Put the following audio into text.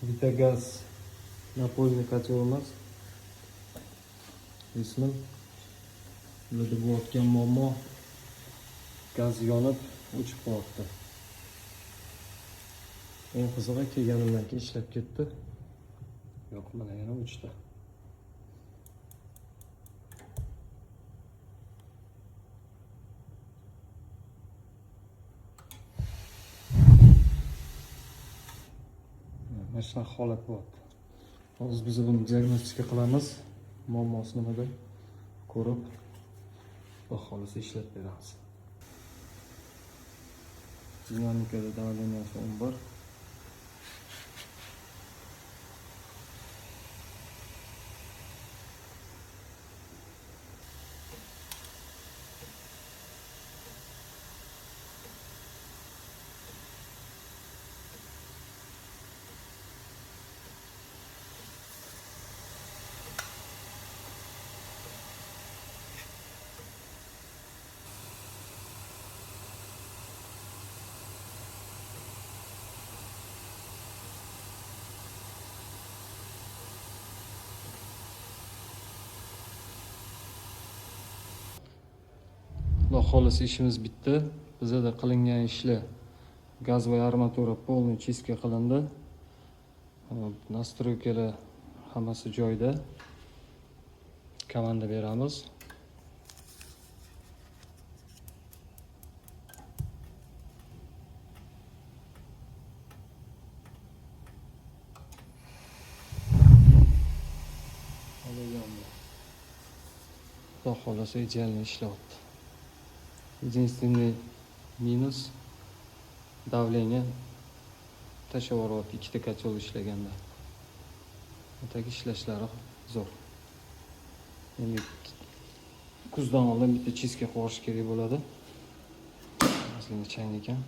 Vitagaz напольный котел у нас. Ismi bularda bo'layotgan muammo, gaz yonib o'chib qolibdi. Eng qizig'i kelganimdan keyin ishlab ketdi. Yo'q, mana yana o'chdi. Mana shunaqa holat bo'lyapti. Hozir biz buni diagnostika qilamiz. Muammosi nimada ko'rib, Xudo xolisa ishlatib beramiz. Dinamikada давленияsi 11. Xudo xolisa ishimiz bitdi. Bizda qilingan ishlar gaz va armatura полный чистка qilindi. Настройкалар hammasi joyida. Komanda beramiz. Xudo xolisa idealniy ishlayapti. Единственный minus давление tashavorot ikkita котел ishlaganda. Tagi ishlashlari zo'r. Endi kuzdan oldin bitta чистка qilish kerak bo'ladi. Aslida chang ekan.